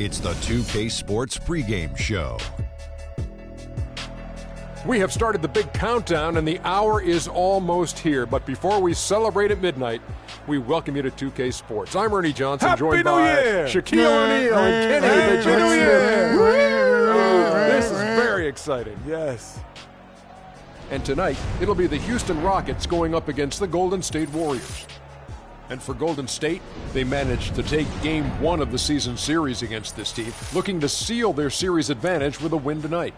It's the 2K Sports pregame show. We have started the big countdown, and the hour is almost here. But before we celebrate at midnight, we welcome you to 2K Sports. I'm Ernie Johnson, joined by Shaquille O'Neal and Kenny the Jet Smith. This is very exciting. Yes. And tonight, it'll be the Houston Rockets going up against the Golden State Warriors. And for Golden State, they managed to take Game 1 of the season series against this team, looking to seal their series advantage with a win tonight.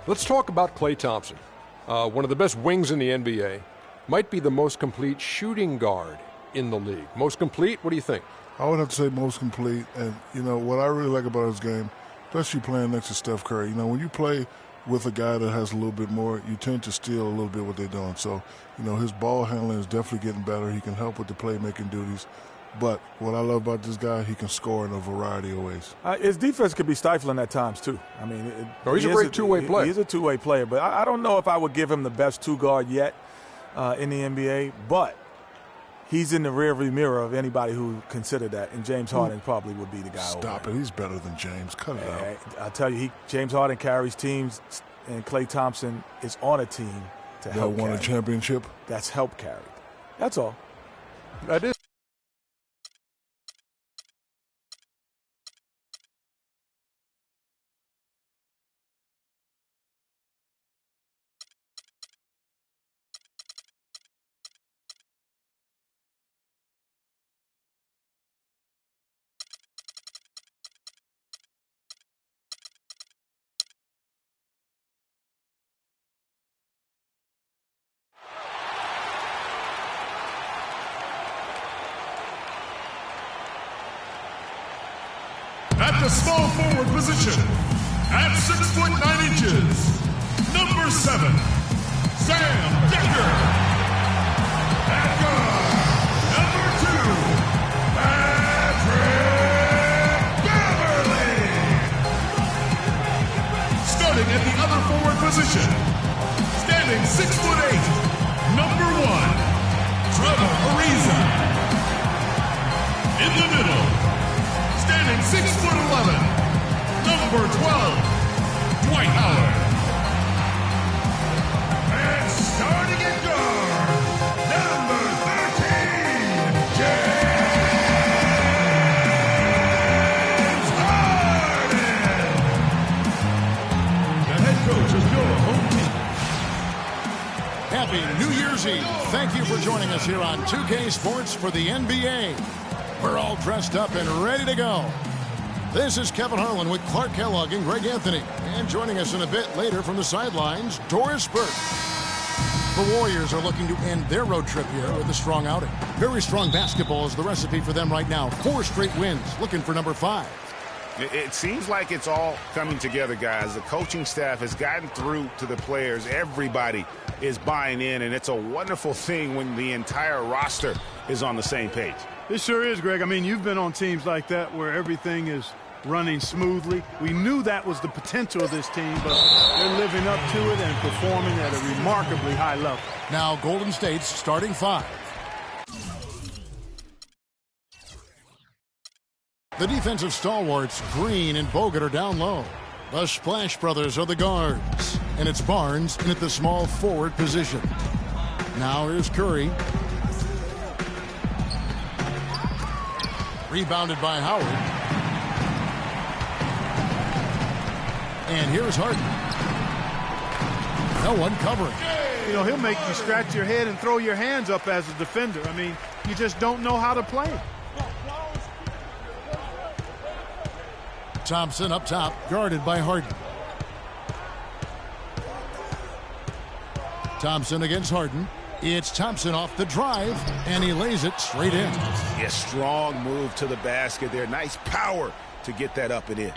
Let's talk about Klay Thompson, one of the best wings in the NBA. Might be the most complete shooting guard in the league. Most complete? What do you think? I would have to say most complete. And, you know, what I really like about his game, especially playing next to Steph Curry, you know, when you play with a guy that has a little bit more, you tend to steal a little bit what they're doing. So, you know, his ball handling is definitely getting better. He can help with the playmaking duties. But what I love about this guy, he can score in a variety of ways. His defense could be stifling at times, too. I mean, he's a great two-way player. He's a two-way player, but I don't know if I would give him the best two-guard yet in the NBA, but he's in the rearview mirror of anybody who considered that, and James Harden probably would be the guy. Stop it. He's better than James. Cut it out. I tell you, James Harden carries teams, and Klay Thompson is on a team to help won a championship? That's help carried. That's all. That is. At the small forward position, at 6 foot 9 inches, number 7, Sam Decker. At guard, number 2, Patrick Beverly. Starting at the other forward position, standing 6 foot 8, number 1, Trevor Ariza. In the middle, standing 6 foot 11, number 12, Dwight Howard. And starting at guard, number 13, James Harden. The head coach of your home team. Happy New Year's Eve. Thank you for joining us here on 2K Sports for the NBA. We're all dressed up and ready to go. This is Kevin Harlan with Clark Kellogg and Greg Anthony. And joining us in a bit later from the sidelines, Doris Burke. The Warriors are looking to end their road trip here with a strong outing. Very strong basketball is the recipe for them right now. 4 straight wins, looking for number 5. It seems like it's all coming together, guys. The coaching staff has gotten through to the players. Everybody is buying in, and it's a wonderful thing when the entire roster is on the same page. It sure is, Greg. I mean, you've been on teams like that where everything is running smoothly. We knew that was the potential of this team, but they're living up to it and performing at a remarkably high level. Now Golden State's starting 5. The defensive stalwarts, Green and Bogut, are down low. The Splash Brothers are the guards. And it's Barnes in at the small forward position. Now here's Curry. Rebounded by Howard. And here's Harden. No one covering. You know, he'll make you scratch your head and throw your hands up as a defender. I mean, you just don't know how to play. Thompson up top, guarded by Harden. Thompson against Harden. It's Thompson off the drive, and he lays it straight in. Yeah, strong move to the basket there. Nice power to get that up and in.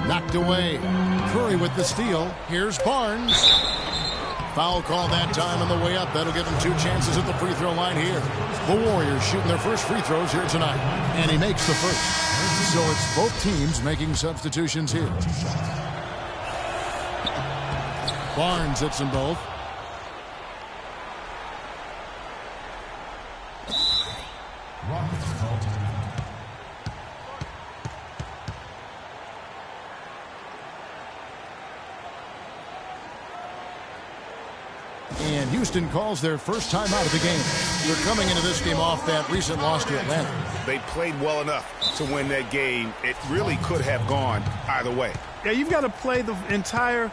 Knocked away. Curry with the steal. Here's Barnes. Foul call that time on the way up. That'll give him 2 chances at the free throw line here. The Warriors shooting their first free throws here tonight. And he makes the first. So it's both teams making substitutions here. Barnes hits them both. Houston calls their first time out of the game. They're coming into this game off that recent loss to Atlanta. They played well enough to win that game. It really could have gone either way. Yeah, you've got to play the entire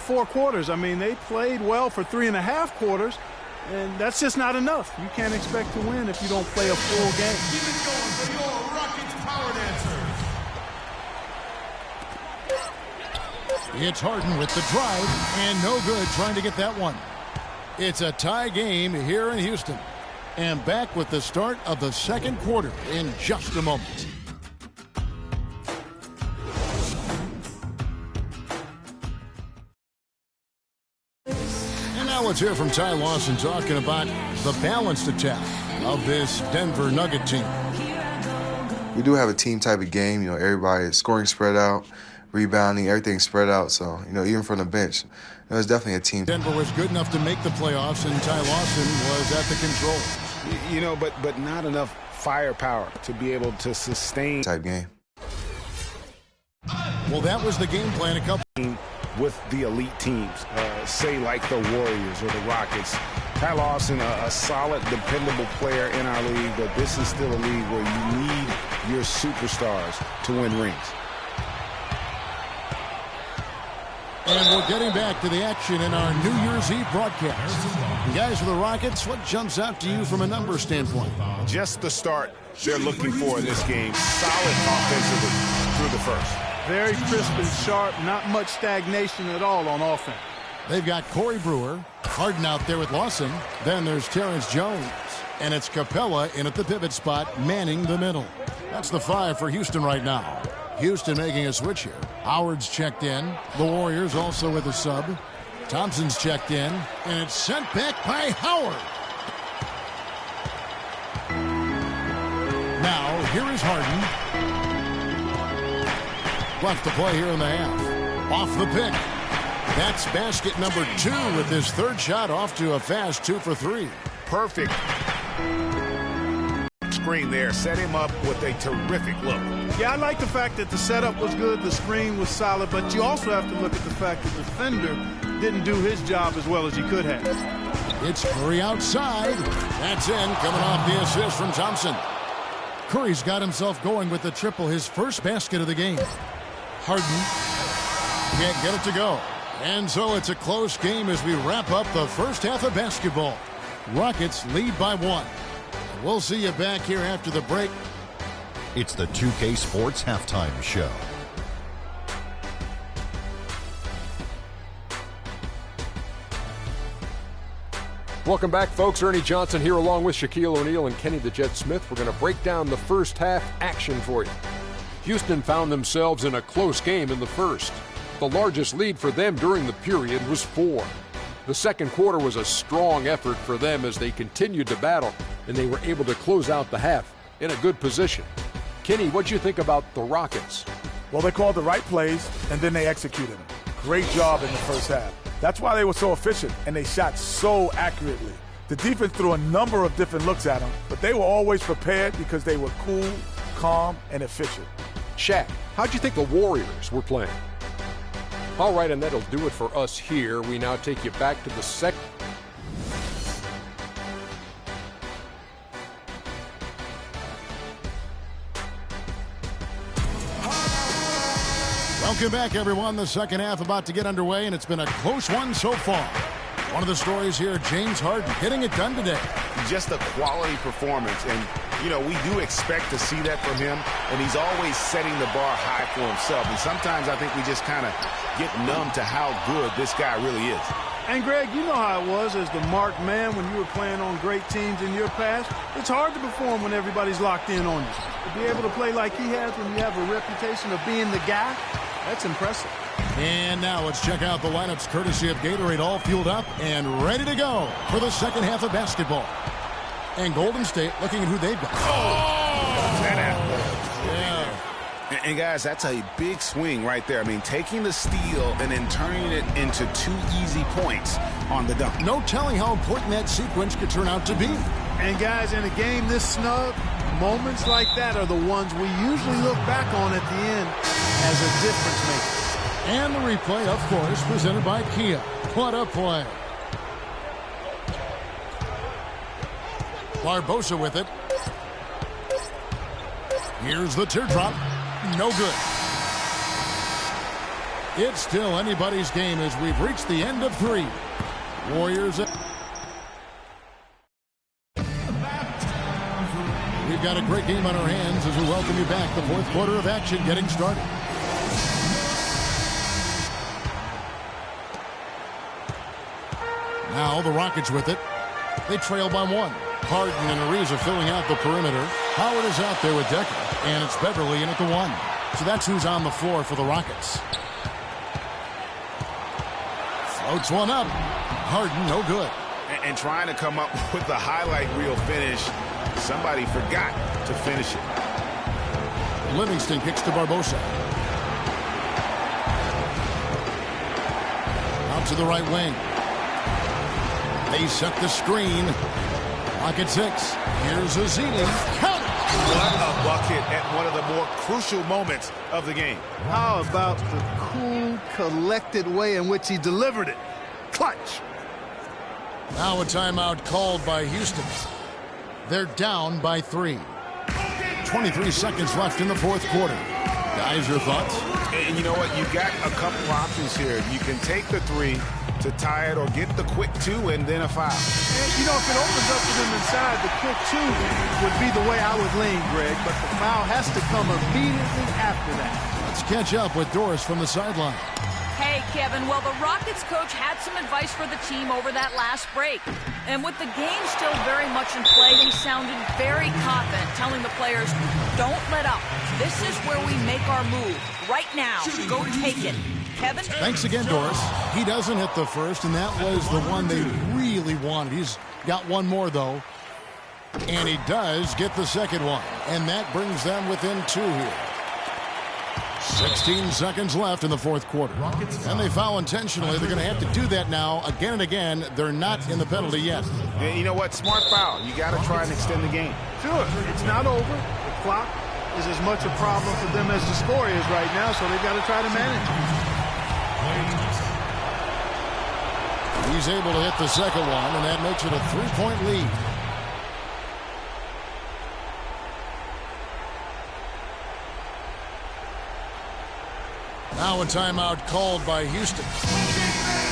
4 quarters. I mean, they played well for 3.5 quarters, and that's just not enough. You can't expect to win if you don't play a full game. Keep it going for your Rockets Power Dancers. It's Harden with the drive, and no good trying to get that one. It's a tie game here in Houston. And back with the start of the second quarter in just a moment. And now let's hear from Ty Lawson talking about the balanced attack of this Denver Nugget team. We do have a team type of game. You know, everybody is scoring spread out, rebounding, everything spread out. So, you know, even from the bench, it was definitely a team. Denver was good enough to make the playoffs, and Ty Lawson was at the controls. You know, but not enough firepower to be able to sustain Type game. Well, that was the game plan a couple with the elite teams, say like the Warriors or the Rockets. Ty Lawson, a solid, dependable player in our league, but this is still a league where you need your superstars to win rings. And we're getting back to the action in our New Year's Eve broadcast. You guys for the Rockets, what jumps out to you from a number standpoint? Just the start they're looking for in this game. Solid offensively through the first. Very crisp and sharp, not much stagnation at all on offense. They've got Corey Brewer, Harden out there with Lawson. Then there's Terrence Jones. And it's Capella in at the pivot spot, manning the middle. That's the 5 for Houston right now. Houston making a switch here. Howard's checked in. The Warriors also with a sub. Thompson's checked in. And it's sent back by Howard. Now, here is Harden. Left to play here in the half. Off the pick. That's basket number 2 with his third shot off to a fast 2 for 3. Perfect screen there. Set him up with a terrific look. Yeah, I like the fact that the setup was good, the screen was solid, but you also have to look at the fact that the defender didn't do his job as well as he could have. It's Curry outside. That's in, coming off the assist from Thompson. Curry's got himself going with the triple, his first basket of the game. Harden can't get it to go. And so it's a close game as we wrap up the first half of basketball. Rockets lead by 1. We'll see you back here after the break. It's the 2K Sports Halftime Show. Welcome back, folks. Ernie Johnson here along with Shaquille O'Neal and Kenny the Jet Smith. We're going to break down the first half action for you. Houston found themselves in a close game in the first. The largest lead for them during the period was 4. The second quarter was a strong effort for them as they continued to battle, and they were able to close out the half in a good position. Kenny, what'd you think about the Rockets? Well, they called the right plays, and then they executed them. Great job in the first half. That's why they were so efficient, and they shot so accurately. The defense threw a number of different looks at them, but they were always prepared because they were cool, calm, and efficient. Shaq, how'd you think the Warriors were playing? All right, and that'll do it for us here. We now take you back to the second. Welcome back, everyone. The second half about to get underway, and it's been a close one so far. One of the stories here, James Harden getting it done today. Just a quality performance, and, you know, we do expect to see that from him, and he's always setting the bar high for himself, and sometimes I think we just kind of get numb to how good this guy really is. And, Greg, you know how it was as the marked man when you were playing on great teams in your past. It's hard to perform when everybody's locked in on you. To be able to play like he has when you have a reputation of being the guy, that's impressive. And now let's check out the lineups courtesy of Gatorade, all fueled up and ready to go for the second half of basketball. And Golden State looking at who they've got. And guys, that's a big swing right there. I mean, taking the steal and then turning it into 2 easy points on the dunk. No telling how important that sequence could turn out to be. And guys, in a game this snug, moments like that are the ones we usually look back on at the end as a difference maker. And the replay, of course, presented by Kia. What a play. Barbosa with it. Here's the teardrop. No good. It's still anybody's game as we've reached the end of 3. Warriors. We've got a great game on our hands as we welcome you back. The fourth quarter of action getting started. Now the Rockets with it. They trail by 1. Harden and Ariza filling out the perimeter. Howard is out there with Decker. And it's Beverly in at the 1. So that's who's on the floor for the Rockets. Floats one up. Harden, no good. And trying to come up with the highlight reel finish. Somebody forgot to finish it. Livingston kicks to Barbosa. Out to the right wing. They set the screen. Pocket 6. Here's Azili. Count it! What a bucket at one of the more crucial moments of the game. How about the cool, collected way in which he delivered it? Clutch. Now a timeout called by Houston. They're down by 3. 23 seconds left in the fourth quarter. Guys, your thoughts? And you know what? You've got a couple options here. You can take the 3 to tie it or get the quick 2 and then a foul. And, you know, if it opens up for them inside, the quick 2 would be the way I would lean, Greg. But the foul has to come immediately after that. Let's catch up with Doris from the sideline. Hey, Kevin. Well, the Rockets coach had some advice for the team over that last break. And with the game still very much in play, he sounded very confident, telling the players, don't let up. This is where we make our move. Right now. Go take it. Kevin? Thanks again, Doris. He doesn't hit the first, and that was the one they really wanted. He's got one more, though. And he does get the second one. And that brings them within 2 here. 16 seconds left in the fourth quarter. And they foul intentionally. They're going to have to do that now again and again. They're not in the penalty yet. And you know what? Smart foul. You got to try and extend the game. Sure. It's not over. The clock is as much a problem for them as the score is right now, so they've got to try to manage it. He's able to hit the second one, and that makes it a 3-point lead. Now a timeout called by Houston.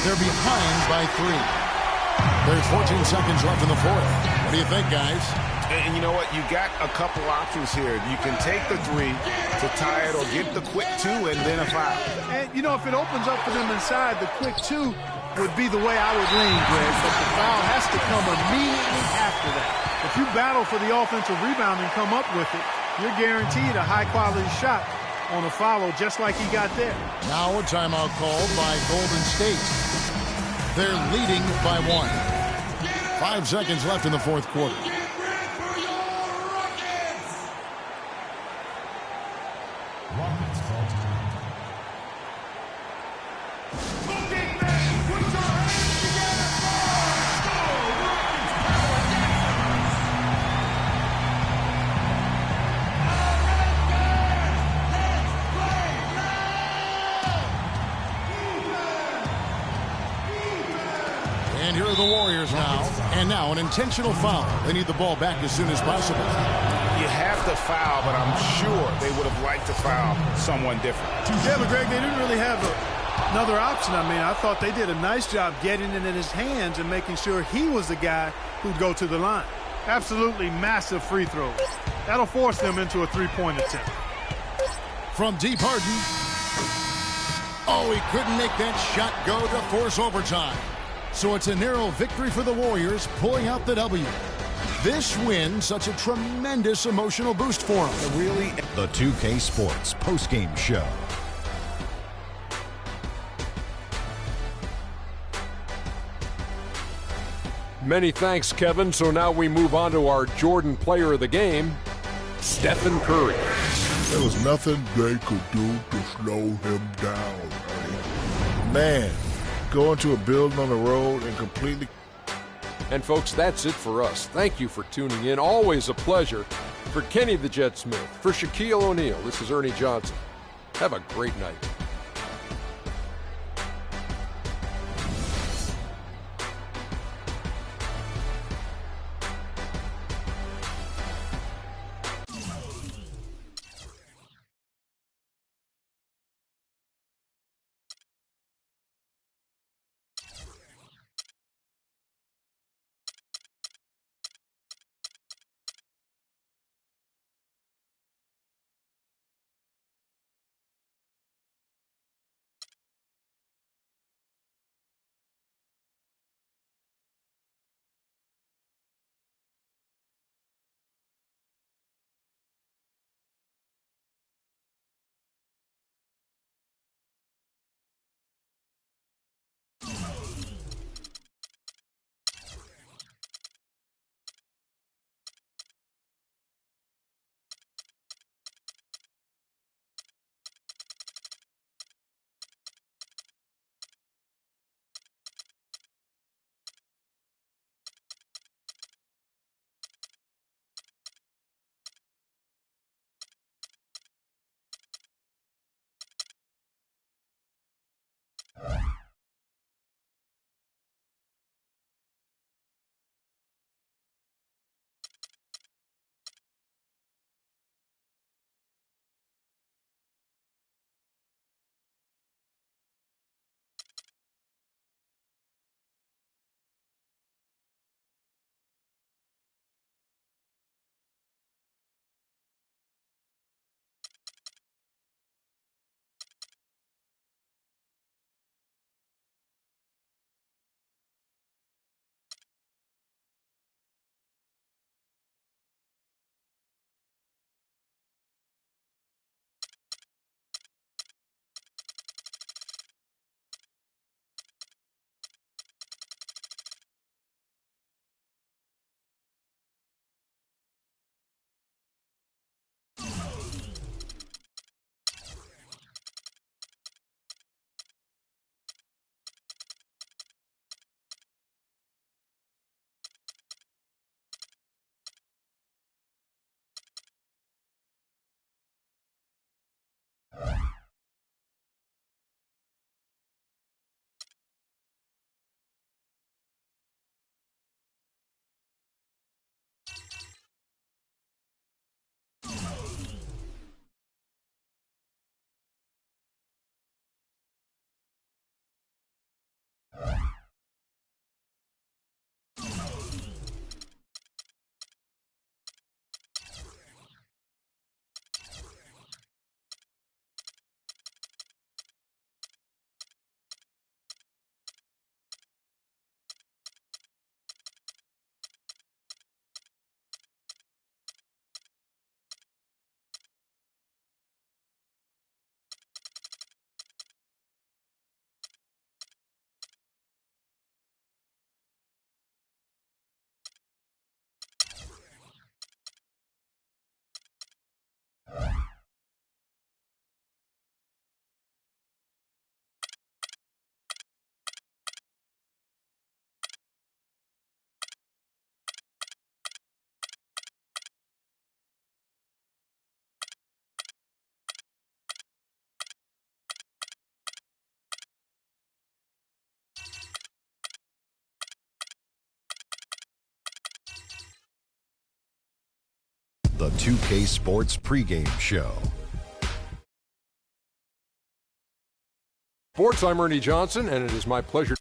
They're behind by 3. There's 14 seconds left in the fourth. What do you think, guys? And you know what? You got a couple options here. You can take the 3 to tie it or get the quick 2 and then a foul. And, you know, if it opens up for them inside, the quick 2 would be the way I would lean, Greg. But the foul has to come immediately after that. If you battle for the offensive rebound and come up with it, you're guaranteed a high-quality shot on a follow just like he got there. Now a timeout called by Golden State. They're leading by 1. 5 seconds left in the fourth quarter. And here are the Warriors now. And now an intentional foul. They need the ball back as soon as possible. You have to foul, but I'm sure they would have liked to foul someone different. Yeah, but Greg, they didn't really have another option. I mean, I thought they did a nice job getting it in his hands and making sure he was the guy who'd go to the line. Absolutely massive free throws. That'll force them into a three-point attempt. From deep, Harden. Oh, he couldn't make that shot go to force overtime. So it's a narrow victory for the Warriors, pulling out the W. This win, such a tremendous emotional boost for them. The 2K Sports postgame show. Many thanks, Kevin. So now we move on to our Jordan player of the game, Stephen Curry. There was nothing they could do to slow him down. Man, going to a building on the road and completely... And folks, that's it for us. Thank you for tuning in. Always a pleasure. For Kenny the Jet Smith, for Shaquille O'Neal, this is Ernie Johnson. Have a great night. the 2K Sports pregame show. Sports, I'm Ernie Johnson, and it is my pleasure.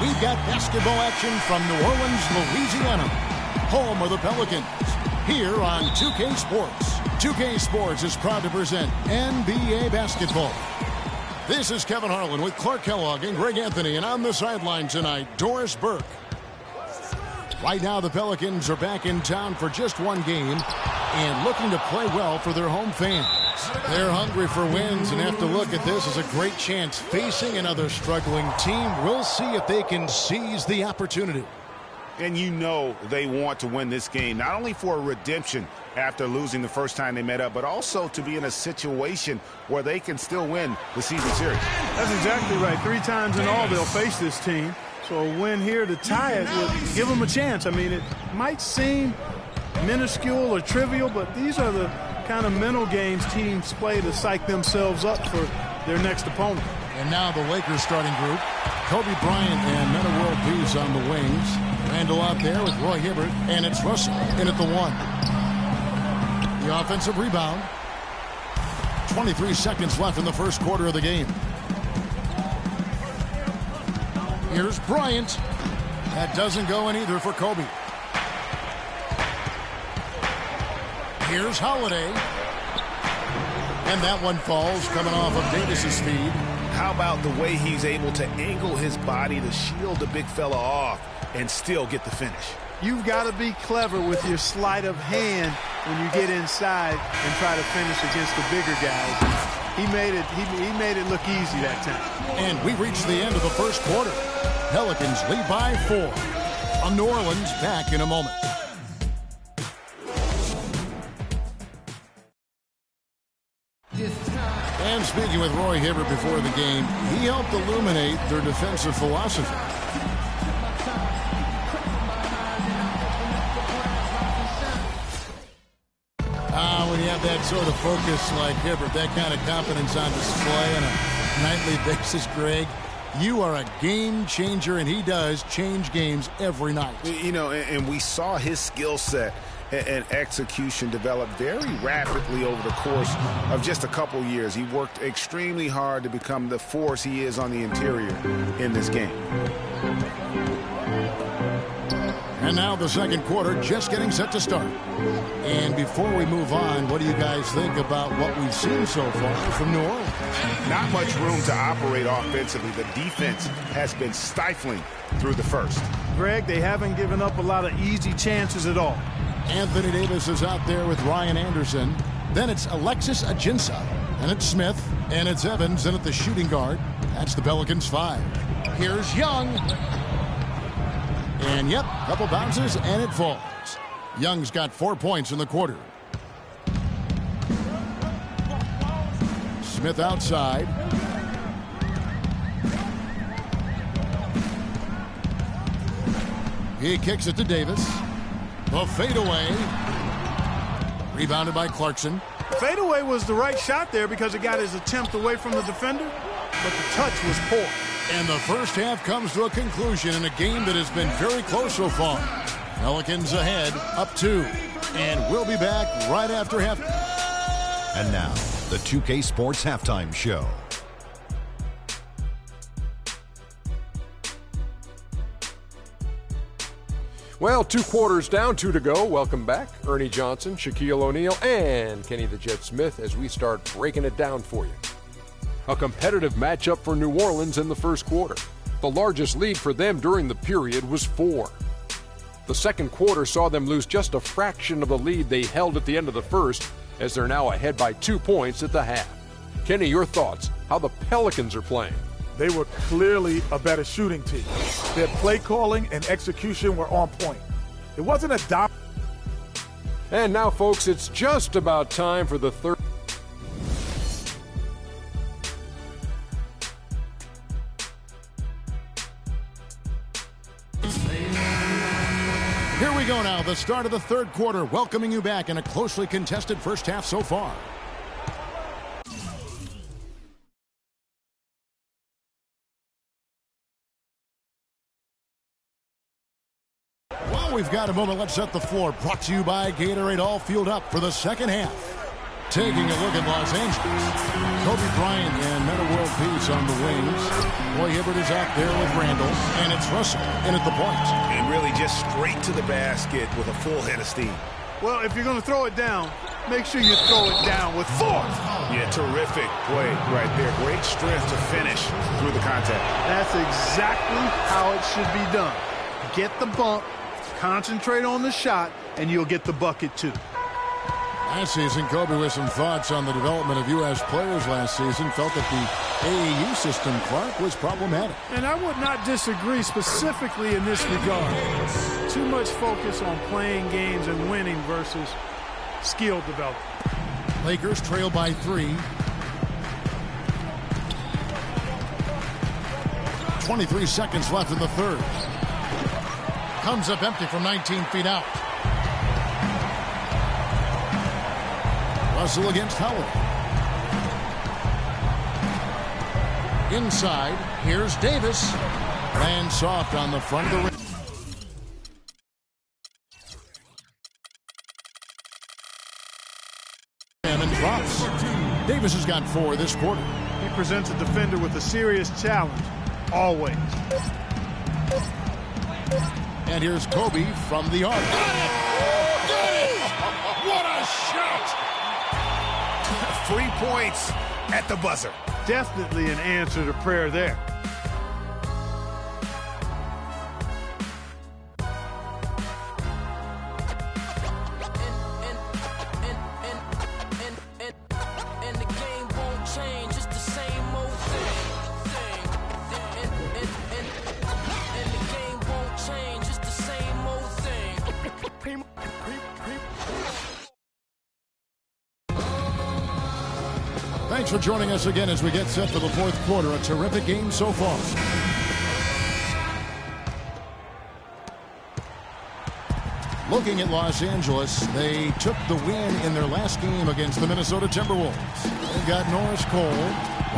We've got basketball action from New Orleans, Louisiana, home of the Pelicans, here on 2K Sports. 2K Sports is proud to present NBA basketball. This is Kevin Harlan with Clark Kellogg and Greg Anthony, and on the sideline tonight, Doris Burke. Right now, the Pelicans are back in town for just one game and looking to play well for their home fans. They're hungry for wins and have to look at this as a great chance facing another struggling team. We'll see if they can seize the opportunity. And you know they want to win this game, not only for a redemption after losing the first time they met up, but also to be in a situation where they can still win the season series. That's exactly right. 3 times in all they'll face this team. So a win here to tie it would give them a chance. I mean, it might seem minuscule or trivial, but these are the kind of mental games teams play to psych themselves up for their next opponent. And now the Lakers starting group. Kobe Bryant and Metta World Peace on the wings. Randall out there with Roy Hibbert, and it's Russell in at the 1. The offensive rebound. 23 seconds left in the first quarter of the game. Here's Bryant. That doesn't go in either for Kobe. Here's Holiday. And that one falls, coming off of Davis's feed. How about the way he's able to angle his body to shield the big fella off and still get the finish? You've got to be clever with your sleight of hand when you get inside and try to finish against the bigger guys. He made it look easy that time. And we reached the end of the first quarter. Pelicans lead by 4. On New Orleans, back in a moment. And speaking with Roy Hibbert before the game, he helped illuminate their defensive philosophy. When you have that sort of focus like Hibbert, that kind of confidence on display on a nightly basis, Greg, you are a game changer, and he does change games every night. You know, and we saw his skill set and execution develop very rapidly over the course of just a couple years. He worked extremely hard to become the force he is on the interior in this game. And now the second quarter just getting set to start. And before we move on, what do you guys think about what we've seen so far from New Orleans? Not much room to operate offensively. The defense has been stifling through the first. Greg, they haven't given up a lot of easy chances at all. Anthony Davis is out there with Ryan Anderson. Then it's Alexis Ajinça. And it's Smith. And it's Evans. And at the shooting guard, that's the Pelicans 5. Here's Young. And, yep, couple bounces, and it falls. Young's got 4 points in the quarter. Smith outside. He kicks it to Davis. The fadeaway. Rebounded by Clarkson. Fadeaway was the right shot there because it got his attempt away from the defender, but the touch was poor. And the first half comes to a conclusion in a game that has been very close so far. Pelicans ahead, up 2. And we'll be back right after half. And now, the 2K Sports Halftime Show. Well, 2 quarters down, 2 to go. Welcome back, Ernie Johnson, Shaquille O'Neal, and Kenny the Jet Smith as we start breaking it down for you. A competitive matchup for New Orleans in the first quarter. The largest lead for them during the period was 4. The second quarter saw them lose just a fraction of the lead they held at the end of the first, as they're now ahead by 2 points at the half. Kenny, your thoughts, how the Pelicans are playing? They were clearly a better shooting team. Their play calling and execution were on point. It wasn't a And now, folks, it's just about time for the third. Here we go now, the start of the third quarter, welcoming you back in a closely contested first half so far. Well, we've got a moment. Let's set the floor. Brought to you by Gatorade, all fueled up for the second half. Taking a look at Los Angeles. Kobe Bryant and Metta World Peace on the wings. Roy Hibbert is out there with Randall. And it's Russell in at the point. And really just straight to the basket with a full head of steam. Well, if you're going to throw it down, make sure you throw it down with force. Yeah, terrific play right there. Great strength to finish through the contact. That's exactly how it should be done. Get the bump, concentrate on the shot, and you'll get the bucket too. Last season, Kobe with some thoughts on the development of U.S. players last season. Felt that the AAU system, Clark, was problematic. And I would not disagree specifically in this regard. Too much focus on playing games and winning versus skill development. Lakers trail by 3. 23 seconds left in the third. Comes up empty from 19 feet out. Russell against Howard. Inside, here's Davis. Lands soft on the front of the rim. And drops. Davis has got 4 this quarter. He presents a defender with a serious challenge, always. And here's Kobe from the arc. Got it! What a shot! 3 points at the buzzer. Definitely an answer to prayer there. Thanks for joining us again as we get set for the fourth quarter. A terrific game so far. Looking at Los Angeles, they took the win in their last game against the Minnesota Timberwolves. They've got Norris Cole,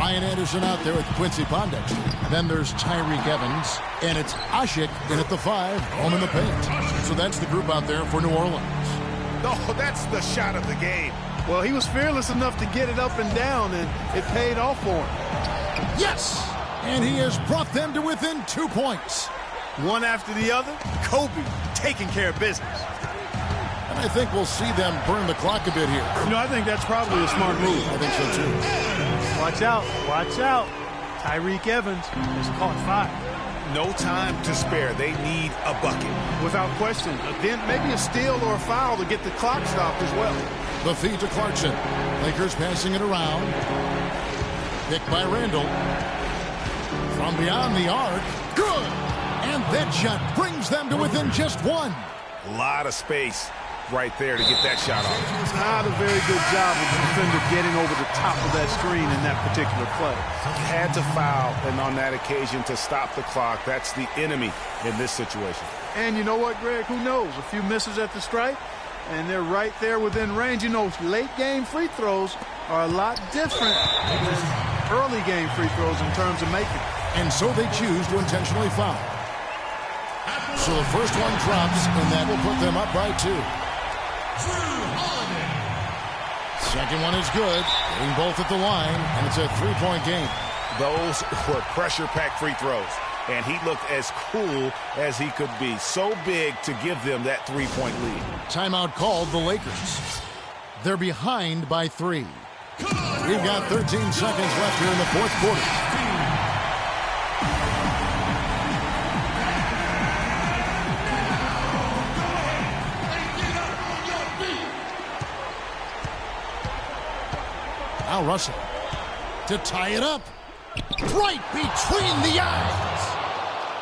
Ryan Anderson out there with Quincy Pondexter. Then there's Tyreek Evans, and it's Ashik in at the 5, home in the paint. So that's the group out there for New Orleans. Oh, that's the shot of the game. Well, he was fearless enough to get it up and down, and it paid off for him. Yes! And he has brought them to within 2 points. One after the other, Kobe taking care of business. And I think we'll see them burn the clock a bit here. You know, I think that's probably a smart move. I think so, too. Watch out. Watch out. Tyreek Evans has caught 5. No time to spare. They need a bucket. Without question. Then maybe a steal or a foul to get the clock stopped as well. The feed to Clarkson. Lakers passing it around. Picked by Randall. From beyond the arc. Good! And that shot brings them to within just 1. A lot of space right there to get that shot off. Not a very good job of the defender getting over the top of that screen in that particular play. Had to foul, and on that occasion to stop the clock. That's the enemy in this situation. And you know what, Greg? Who knows? A few misses at the stripe, and they're right there within range. You know, late-game free throws are a lot different than early-game free throws in terms of making. And so they choose to intentionally foul. So the first one drops, and that will put them up by 2. Second one is good. Getting both at the line, and it's a 3-point game. Those were pressure-packed free throws. and he looked as cool as he could be. So big to give them that 3-point lead. Timeout called the Lakers. They're behind by 3. We've got 13 seconds left here in the fourth quarter. Now Russell to tie it up. Right between the eyes.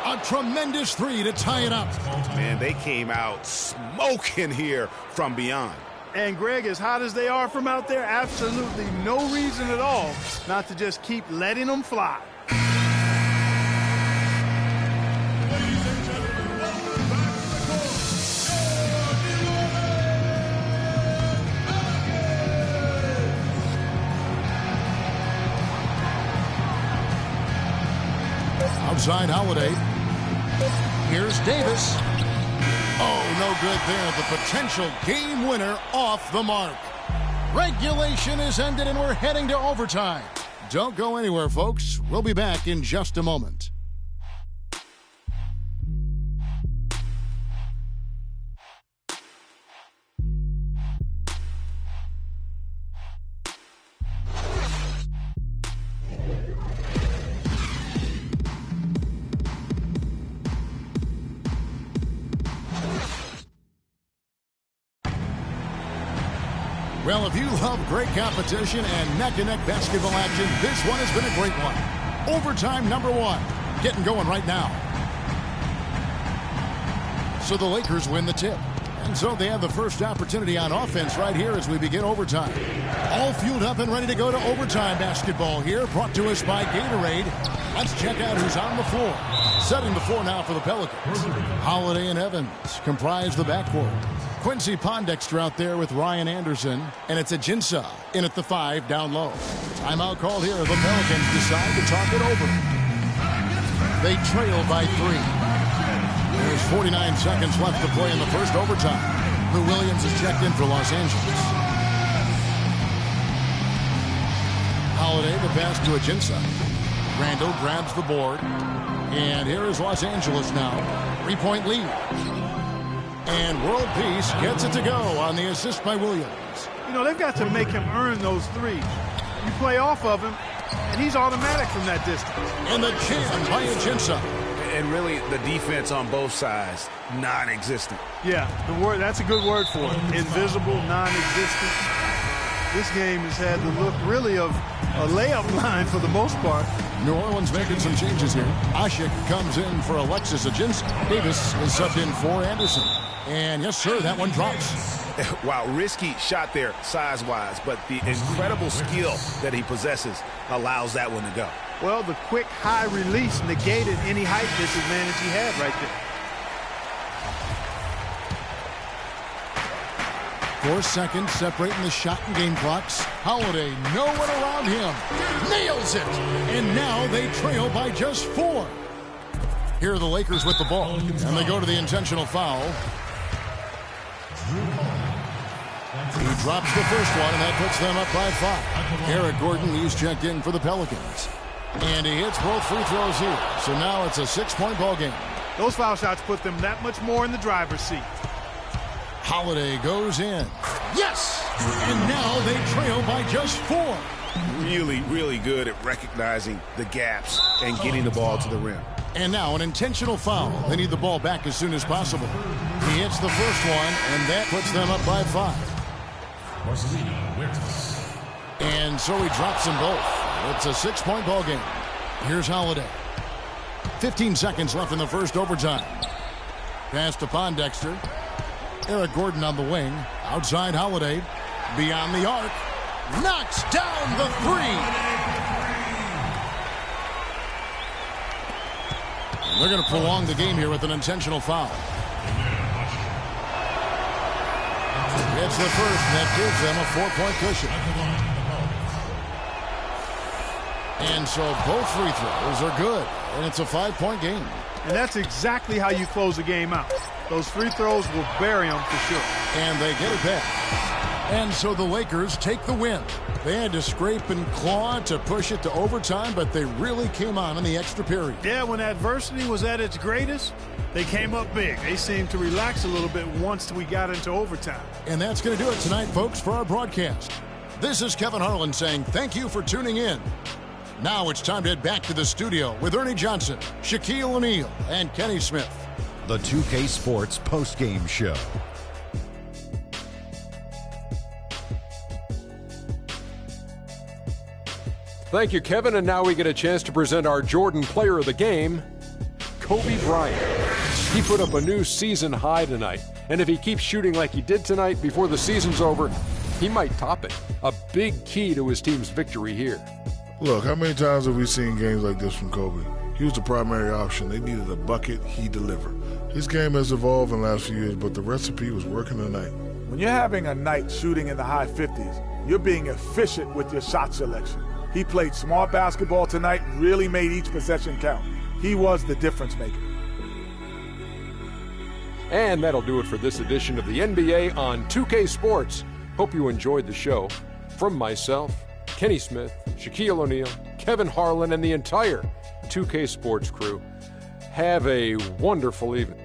A tremendous 3 to tie it up. Man, they came out smoking here from beyond. And, Greg, as hot as they are from out there, absolutely no reason at all not to just keep letting them fly. Outside Holiday. Here's Davis. Oh, no good there. The potential game winner off the mark. Regulation is ended and we're heading to overtime. Don't go anywhere, folks. We'll be back in just a moment. Well, if you love great competition and neck-and-neck basketball action, this one has been a great one. Overtime number 1. Getting going right now. So the Lakers win the tip. And so they have the first opportunity on offense right here as we begin overtime. All fueled up and ready to go to overtime basketball here, brought to us by Gatorade. Let's check out who's on the floor. Setting the floor now for the Pelicans. Holiday and Evans comprise the backcourt. Quincy Pondexter out there with Ryan Anderson, and it's Ajinça in at the 5 down low. Timeout called here. The Pelicans decide to talk it over. They trail by 3. There's 49 seconds left to play in the first overtime. Lou Williams is checked in for Los Angeles. Holiday, the pass to Ajinça. Randall grabs the board. And here is Los Angeles now. 3-point lead. And World Peace gets it to go on the assist by Williams. You know, they've got to make him earn those threes. You play off of him, and he's automatic from that distance. And the jam by Ajinça. And really, the defense on both sides, non-existent. Yeah, that's a good word for it. Invisible, non-existent. This game has had the look, really, of a layup line for the most part. New Orleans making some changes here. Ashik comes in for Alexis Ajinça. Davis is subbed in for Anderson. And yes, sir, that one drops. Wow, risky shot there size-wise, but the incredible skill that he possesses allows that one to go. Well, the quick high release negated any height disadvantage he had right there. 4 seconds separating the shot and game clocks. Holiday, no one around him. Nails it! And now they trail by just 4. Here are the Lakers with the ball. And they go to the intentional foul. He drops the first one, and that puts them up by 5. Eric Gordon, he's checked in for the Pelicans. And he hits both free throws here. So now it's a 6-point ball game. Those foul shots put them that much more in the driver's seat. Holiday goes in. Yes! And now they trail by just 4. Really, really good at recognizing the gaps and getting the ball to the rim. And now an intentional foul. They need the ball back as soon as possible. He hits the first one, and that puts them up by 5. And so he drops them both. It's a 6-point ball game. Here's Holiday. 15 seconds left in the first overtime. Pass to Pondexter. Eric Gordon on the wing. Outside Holiday. Beyond the arc. Knocks down the 3. They're going to prolong the game here with an intentional foul. It's the first, and that gives them a 4-point cushion. And so both free throws are good, and it's a 5-point game. And that's exactly how you close a game out. Those free throws will bury them for sure. And they get it back. And so the Lakers take the win. They had to scrape and claw to push it to overtime, but they really came on in the extra period. Yeah, when adversity was at its greatest, they came up big. They seemed to relax a little bit once we got into overtime. And that's going to do it tonight, folks, for our broadcast. This is Kevin Harlan saying thank you for tuning in. Now it's time to head back to the studio with Ernie Johnson, Shaquille O'Neal, and Kenny Smith. The 2K Sports postgame show. Thank you, Kevin. And now we get a chance to present our Jordan Player of the Game, Kobe Bryant. He put up a new season high tonight. And if he keeps shooting like he did tonight before the season's over, he might top it. A big key to his team's victory here. Look, how many times have we seen games like this from Kobe? He was the primary option. They needed a bucket. He delivered. His game has evolved in the last few years, but the recipe was working tonight. When you're having a night shooting in the high 50s, you're being efficient with your shot selection. He played smart basketball tonight, really made each possession count. He was the difference maker. And that'll do it for this edition of the NBA on 2K Sports. Hope you enjoyed the show. From myself, Kenny Smith, Shaquille O'Neal, Kevin Harlan, and the entire 2K Sports crew, have a wonderful evening.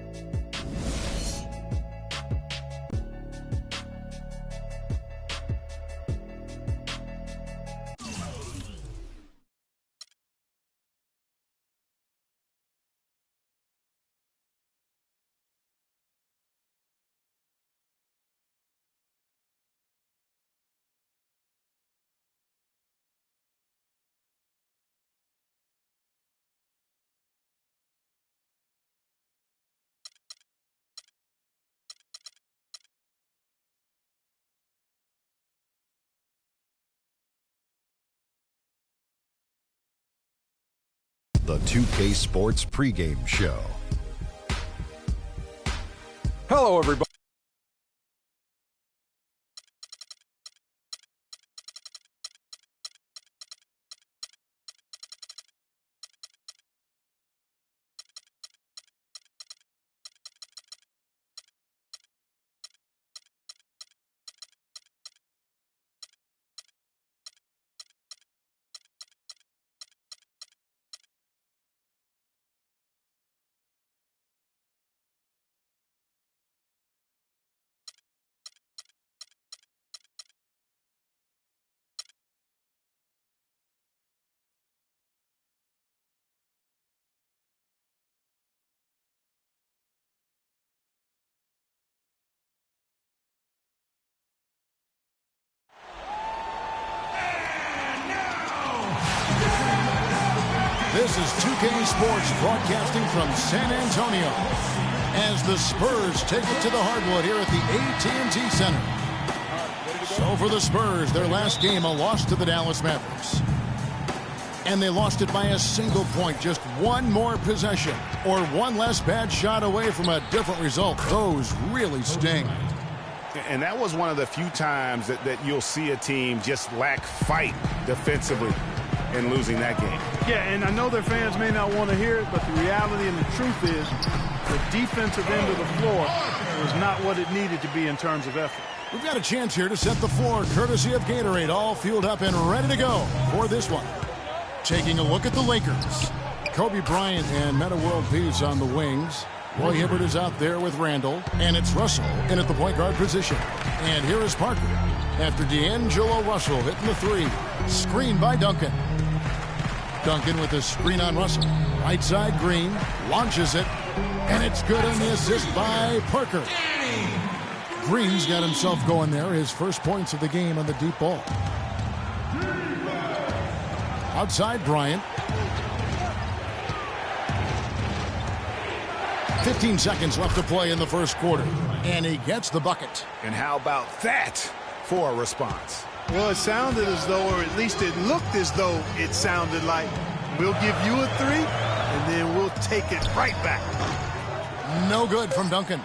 The 2K Sports pregame show. Hello, everybody. This is 2K Sports broadcasting from San Antonio as the Spurs take it to the hardwood here at the AT&T Center. So for the Spurs, their last game, a loss to the Dallas Mavericks. And they lost it by a single point, just one more possession or one less bad shot away from a different result. Those really sting. And that was one of the few times that you'll see a team just lack fight defensively in losing that game. Yeah, and I know their fans may not want to hear it, but the reality and the truth is the defensive end of the floor was not what it needed to be in terms of effort. We've got a chance here to set the floor, courtesy of Gatorade, all fueled up and ready to go for this one. Taking a look at the Lakers. Kobe Bryant and Metta World Peace on the wings. Roy Hibbert is out there with Randall, and it's Russell in at the point guard position. And here is Parker after D'Angelo Russell hitting the three. Screen by Duncan. Duncan with a screen on Russell. Right side, Green launches it, and it's good on the assist by Parker. Green's got himself going there, his first points of the game on the deep ball. Outside, Bryant. 15 seconds left to play in the first quarter, and he gets the bucket. And how about that for a response? Well, it sounded as though, or at least it looked as though it sounded like, we'll give you a three, and then we'll take it right back. No good from Duncan.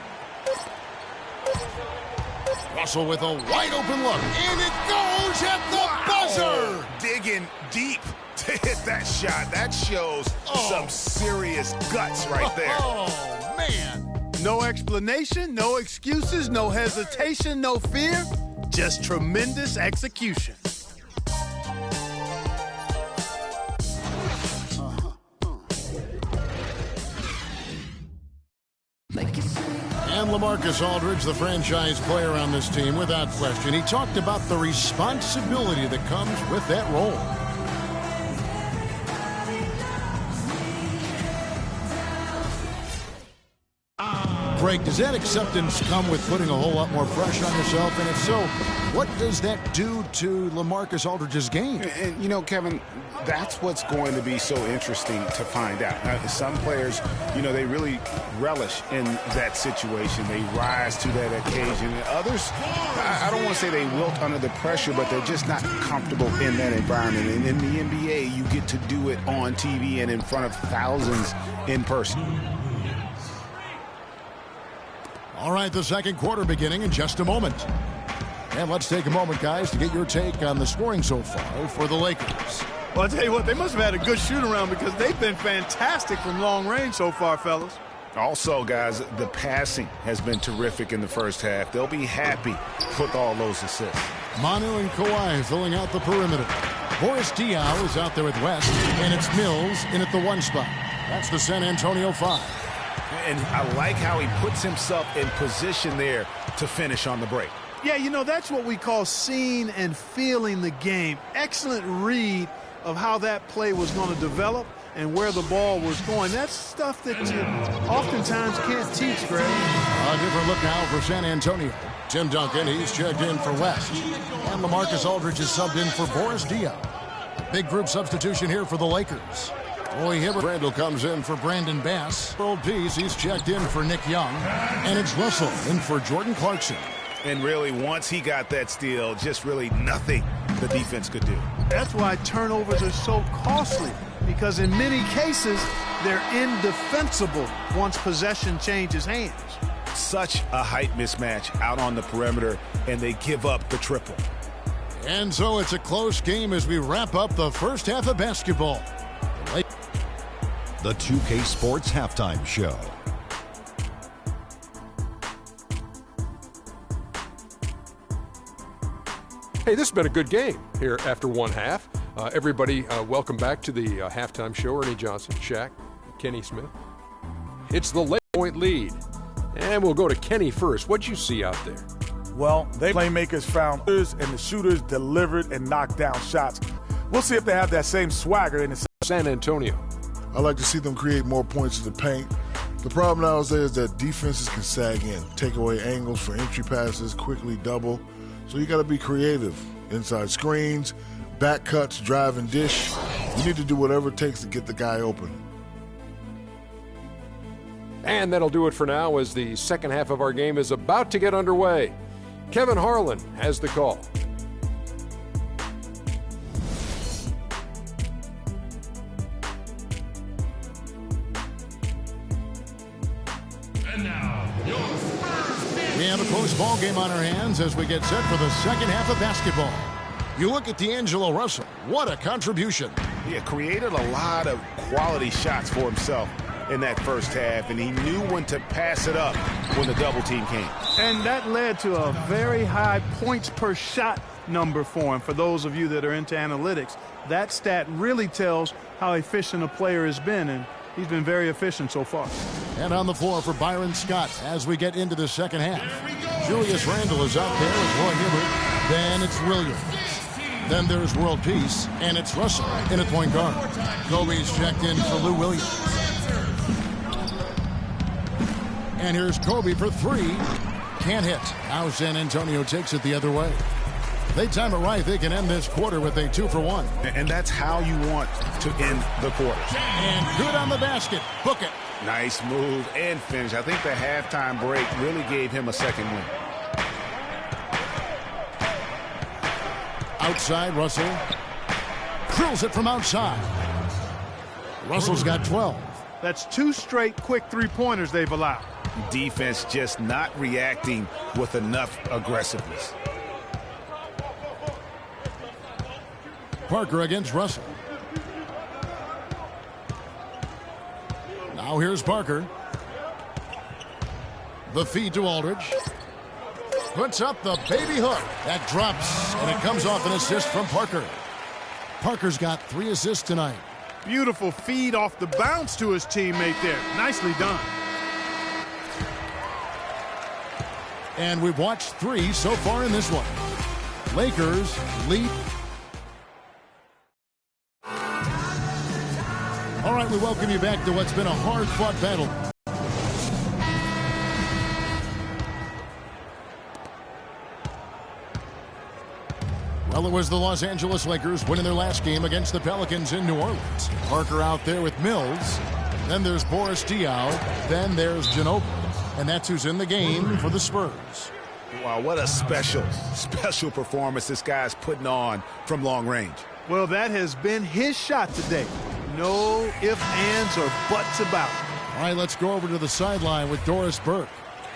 Russell with a wide open look, and it goes at the buzzer. Digging deep to hit that shot. That shows some serious guts right there. Oh, man. No explanation, no excuses, no hesitation, no fear. Just tremendous execution. And LaMarcus Aldridge, the franchise player on this team, without question. He talked about the responsibility that comes with that role. Greg, does that acceptance come with putting a whole lot more pressure on yourself? And if so, what does that do to LaMarcus Aldridge's game? And, you know, Kevin, that's what's going to be so interesting to find out. Now, some players, you know, they really relish in that situation. They rise to that occasion. And others, I don't want to say they wilt under the pressure, but they're just not comfortable in that environment. And in the NBA, you get to do it on TV and in front of thousands in person. All right, the second quarter beginning in just a moment. And let's take a moment, guys, to get your take on the scoring so far for the Lakers. Well, I'll tell you what, they must have had a good shoot-around because they've been fantastic from long range so far, fellas. Also, guys, the passing has been terrific in the first half. They'll be happy with all those assists. Manu and Kawhi filling out the perimeter. Boris Diaw is out there with West, and it's Mills in at the 1 spot. That's the San Antonio 5. And I like how he puts himself in position there to finish on the break. Yeah, you know, that's what we call seeing and feeling the game. Excellent read of how that play was going to develop and where the ball was going. That's stuff that you oftentimes can't teach, Greg. A different look now for San Antonio. Tim Duncan, he's checked in for West. And LaMarcus Aldridge is subbed in for Boris Diaw. Big group substitution here for the Lakers. Roy Hibbert. Randall comes in for Brandon Bass. World Peace, he's checked in for Nick Young. And it's Russell in for Jordan Clarkson. And really, once he got that steal, just really nothing the defense could do. That's why turnovers are so costly, because in many cases, they're indefensible once possession changes hands. Such a height mismatch out on the perimeter, and they give up the triple. And so it's a close game as we wrap up the first half of basketball. The 2K Sports Halftime Show. Hey, this has been a good game here after one half. Everybody, welcome back to the halftime show. Ernie Johnson, Shaq, Kenny Smith. It's the late point lead. And we'll go to Kenny first. What'd you see out there? Well, they playmakers found and the shooters delivered and knocked down shots. We'll see if they have that same swagger in the San Antonio. I like to see them create more points in the paint. The problem nowadays is that defenses can sag in, take away angles for entry passes, quickly double. So you got to be creative. Inside screens, back cuts, drive and dish. You need to do whatever it takes to get the guy open. And that'll do it for now as the second half of our game is about to get underway. Kevin Harlan has the call. We have a close ball game on our hands as we get set for the second half of basketball. You look at D'Angelo Russell. What a contribution. Yeah, created a lot of quality shots for himself in that first half, and he knew when to pass it up when the double team came. And that led to a very high points per shot number for him. For those of you that are into analytics, that stat really tells how efficient a player has been, and he's been very efficient so far. And on the floor for Byron Scott as we get into the second half. Julius Randle is out there with Roy Hibbert. Then it's Williams. Then there's World Peace, and it's Russell in at point guard. Kobe's checked in for Lou Williams. And here's Kobe for three. Can't hit. Now San Antonio takes it the other way. They time it right. They can end this quarter with a 2-for-1. And that's how you want to end the quarter. And good on the basket. Book it. Nice move and finish. I think the halftime break really gave him a second win. Outside, Russell. Drills it from outside. Russell's got 12. That's 2 straight quick three-pointers they've allowed. Defense just not reacting with enough aggressiveness. Parker against Russell. Now here's Parker. The feed to Aldridge. Puts up the baby hook. That drops, and it comes off an assist from Parker. Parker's got 3 assists tonight. Beautiful feed off the bounce to his teammate there. Nicely done. And we've watched 3 so far in this one. Lakers lead. All right, we welcome you back to what's been a hard-fought battle. Well, it was the Los Angeles Lakers winning their last game against the Pelicans in New Orleans. Parker out there with Mills. Then there's Boris Diaw. Then there's Ginobili. And that's who's in the game for the Spurs. Wow, what a special performance this guy's putting on from long range. Well, that has been his shot today. No ifs, ands, or buts about it. All right, let's go over to the sideline with Doris Burke.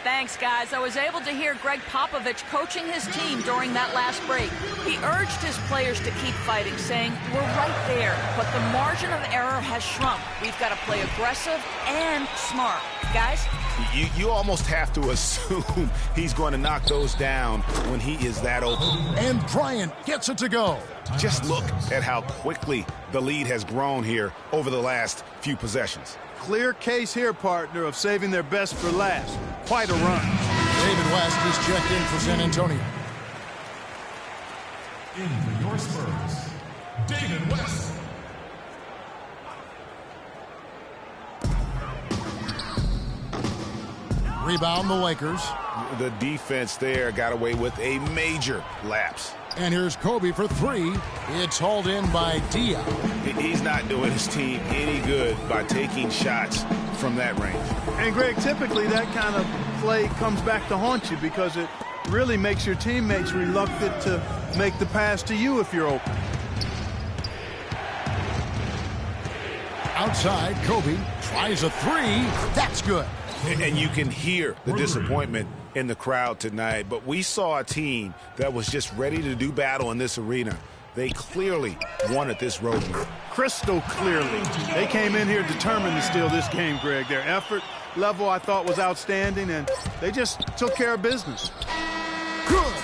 Thanks, guys. I was able to hear Greg Popovich coaching his team during that last break. He urged his players to keep fighting, saying, we're right there, but the margin of error has shrunk. We've got to play aggressive and smart. Guys? You almost have to assume he's going to knock those down when he is that open. And Bryant gets it to go. Just look at how quickly the lead has grown here over the last few possessions. Clear case here, partner, of saving their best for last. Quite a run. David West is checked in for San Antonio. In for your Spurs, David West. Rebound the Lakers. The defense there got away with a major lapse. And here's Kobe for 3. It's hauled in by Diaw. He's not doing his team any good by taking shots from that range. And, Greg, typically that kind of play comes back to haunt you because it really makes your teammates reluctant to make the pass to you if you're open. Outside, Kobe tries a 3. That's good. And you can hear the disappointment in the crowd tonight. But we saw a team that was just ready to do battle in this arena. They clearly wanted this road win. Crystal clearly. They came in here determined to steal this game, Greg. Their effort level, I thought, was outstanding, and they just took care of business. Good.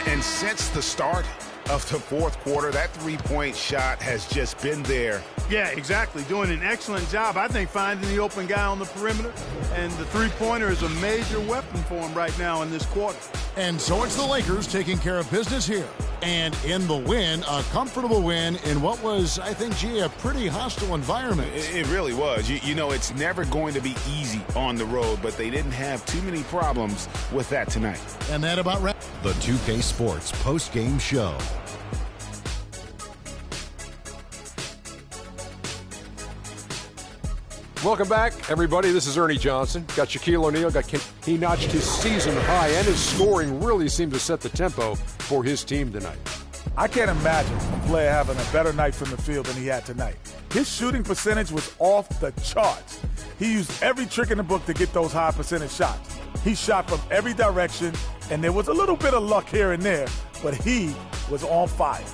And since the start of the fourth quarter, that three-point shot has just been there. Yeah, exactly. Doing an excellent job, I think, finding the open guy on the perimeter. And the three-pointer is a major weapon for him right now in this quarter. And so it's the Lakers taking care of business here. And in the win, a comfortable win in what was, I think, G, a pretty hostile environment. It really was. You know, it's never going to be easy on the road, but they didn't have too many problems with that tonight. And that about the 2K Sports post-game show. Welcome back, everybody. This is Ernie Johnson. Got Shaquille O'Neal. He notched his season high, and his scoring really seemed to set the tempo for his team tonight. I can't imagine a player having a better night from the field than he had tonight. His shooting percentage was off the charts. He used every trick in the book to get those high percentage shots. He shot from every direction, and there was a little bit of luck here and there, but he was on fire.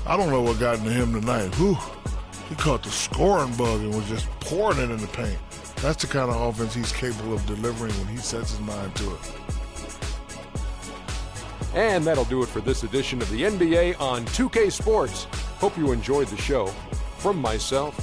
I don't know what got into him tonight. Whew. He caught the scoring bug and was just pouring it in the paint. That's the kind of offense he's capable of delivering when he sets his mind to it. And that'll do it for this edition of the NBA on 2K Sports. Hope you enjoyed the show. From myself